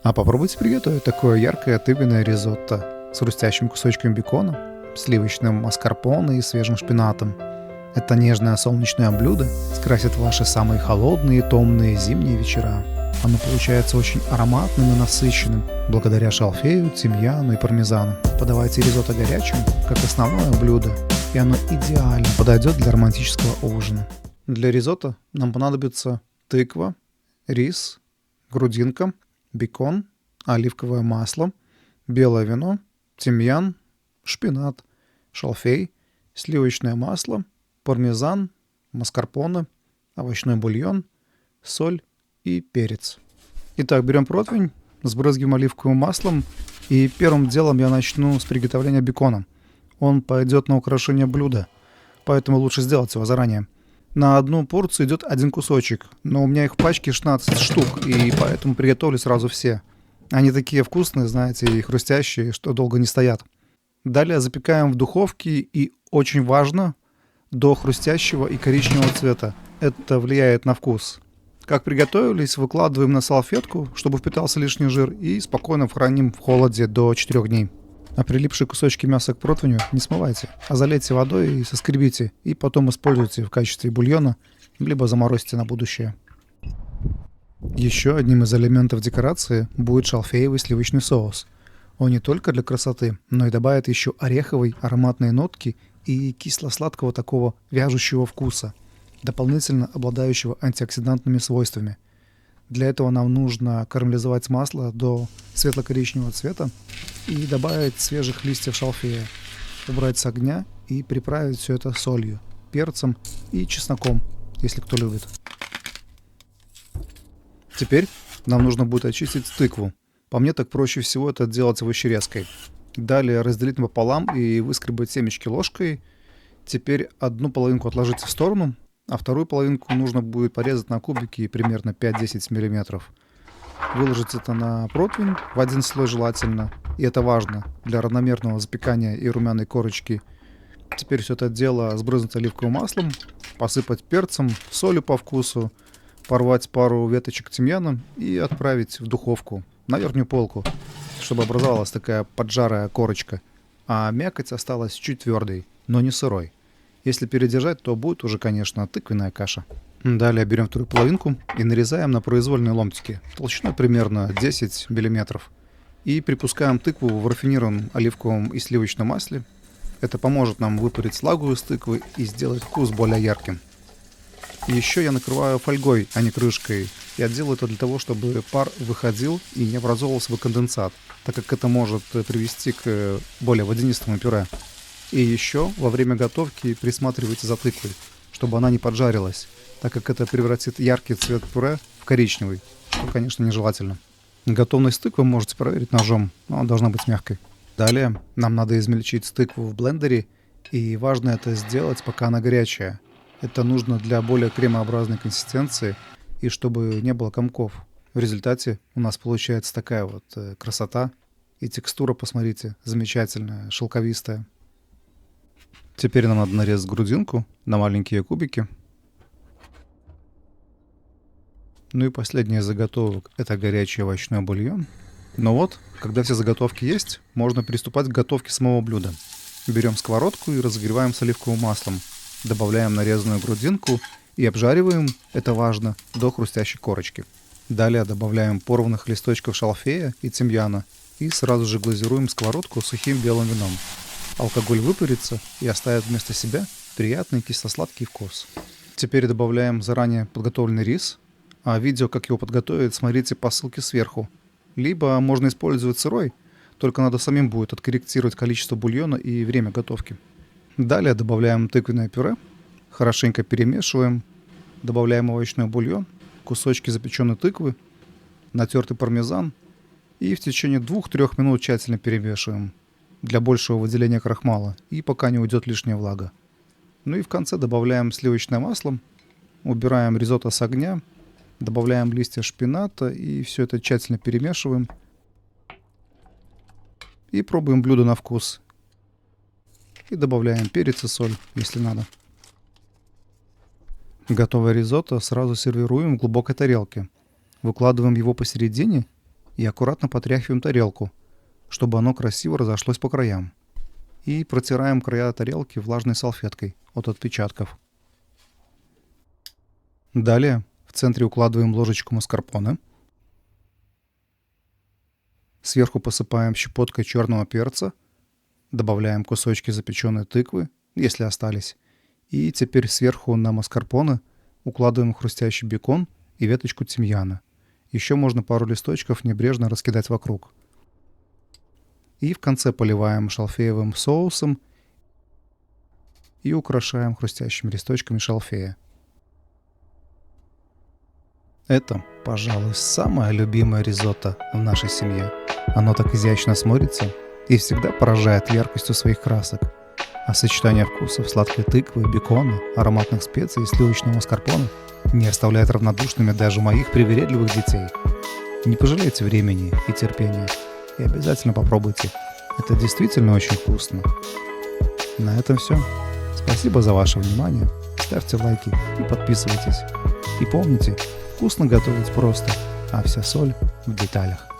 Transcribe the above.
А попробуйте приготовить такое яркое тыквенное ризотто с хрустящим кусочком бекона, сливочным маскарпоне и свежим шпинатом. Это нежное солнечное блюдо скрасит ваши самые холодные и томные зимние вечера. Оно получается очень ароматным и насыщенным, благодаря шалфею, тимьяну и пармезану. Подавайте ризотто горячим, как основное блюдо, и оно идеально подойдет для романтического ужина. Для ризотто нам понадобится тыква, рис, грудинка, бекон, оливковое масло, белое вино, тимьян, шпинат, шалфей, сливочное масло, пармезан, маскарпоне, овощной бульон, соль и перец. Итак, берем противень, сбрызгиваем оливковым маслом, и первым делом я начну с приготовления бекона. Он пойдет на украшение блюда, поэтому лучше сделать его заранее. На одну порцию идет один кусочек, но у меня их в пачке 16 штук, и поэтому приготовлю сразу все. Они такие вкусные, знаете, и хрустящие, что долго не стоят. Далее запекаем в духовке, и очень важно, до хрустящего и коричневого цвета. Это влияет на вкус. Как приготовились, выкладываем на салфетку, чтобы впитался лишний жир, и спокойно храним в холоде до 4 дней. А прилипшие кусочки мяса к противню не смывайте, а залейте водой и соскребите, и потом используйте в качестве бульона, либо заморозьте на будущее. Еще одним из элементов декорации будет шалфеевый сливочный соус. Он не только для красоты, но и добавит еще ореховой ароматной нотки и кисло-сладкого такого вяжущего вкуса, дополнительно обладающего антиоксидантными свойствами. Для этого нам нужно карамелизовать масло до светло-коричневого цвета и добавить свежих листьев шалфея, убрать с огня и приправить все это солью, перцем и чесноком, если кто любит. Теперь нам нужно будет очистить тыкву. По мне так проще всего это делать овощерезкой. Далее разделить пополам и выскребать семечки ложкой. Теперь одну половинку отложите в сторону, а вторую половинку нужно будет порезать на кубики примерно 5-10 мм. Выложить это на противень в один слой желательно, и это важно для равномерного запекания и румяной корочки. Теперь все это дело сбрызнуть оливковым маслом, посыпать перцем, солью по вкусу, порвать пару веточек тимьяна и отправить в духовку на верхнюю полку, чтобы образовалась такая поджарая корочка, а мякоть осталась чуть твердой, но не сырой. Если передержать, то будет уже, конечно, тыквенная каша. Далее берем вторую половинку и нарезаем на произвольные ломтики, толщиной примерно 10 мм. И припускаем тыкву в рафинированном оливковом и сливочном масле. Это поможет нам выпарить влагу из тыквы и сделать вкус более ярким. Еще я накрываю фольгой, а не крышкой. Я делаю это для того, чтобы пар выходил и не образовывался бы конденсат, так как это может привести к более водянистому пюре. И еще во время готовки присматривайте за тыквой, чтобы она не поджарилась, так как это превратит яркий цвет пюре в коричневый, что, конечно, нежелательно. Готовность тыквы можете проверить ножом, но она должна быть мягкой. Далее нам надо измельчить тыкву в блендере, и важно это сделать, пока она горячая. Это нужно для более кремообразной консистенции и чтобы не было комков. В результате у нас получается такая вот красота, и текстура, посмотрите, замечательная, шелковистая. Теперь нам надо нарезать грудинку на маленькие кубики. Ну и последняя из заготовок – это горячий овощной бульон. Но вот, когда все заготовки есть, можно приступать к готовке самого блюда. Берем сковородку и разогреваем с оливковым маслом. Добавляем нарезанную грудинку и обжариваем, это важно, до хрустящей корочки. Далее добавляем порванных листочков шалфея и тимьяна и сразу же глазируем сковородку сухим белым вином. Алкоголь выпарится и оставит вместо себя приятный кисло-сладкий вкус. Теперь добавляем заранее подготовленный рис, а видео, как его подготовить, смотрите по ссылке сверху. Либо можно использовать сырой, только надо самим будет откорректировать количество бульона и время готовки. Далее добавляем тыквенное пюре, хорошенько перемешиваем, добавляем овощной бульон, кусочки запеченной тыквы, натертый пармезан и в течение 2-3 минут тщательно перемешиваем для большего выделения крахмала и пока не уйдет лишняя влага. Ну и в конце добавляем сливочное масло, убираем ризотто с огня, добавляем листья шпината и все это тщательно перемешиваем. И пробуем блюдо на вкус. И добавляем перец и соль, если надо. Готовое ризотто сразу сервируем в глубокой тарелке. Выкладываем его посередине и аккуратно потряхиваем тарелку, чтобы оно красиво разошлось по краям. И протираем края тарелки влажной салфеткой от отпечатков. Далее в центре укладываем ложечку маскарпоне. Сверху посыпаем щепоткой черного перца. Добавляем кусочки запеченной тыквы, если остались. И теперь сверху на маскарпоне укладываем хрустящий бекон и веточку тимьяна. Еще можно пару листочков небрежно раскидать вокруг. И в конце поливаем шалфеевым соусом и украшаем хрустящими листочками шалфея. Это, пожалуй, самое любимое ризотто в нашей семье. Оно так изящно смотрится и всегда поражает яркостью своих красок. А сочетание вкусов сладкой тыквы, бекона, ароматных специй и сливочного маскарпоне не оставляет равнодушными даже моих привередливых детей. Не пожалейте времени и терпения и обязательно попробуйте. Это действительно очень вкусно. На этом все. Спасибо за ваше внимание. Ставьте лайки и подписывайтесь. И помните, вкусно готовить просто, а вся соль в деталях.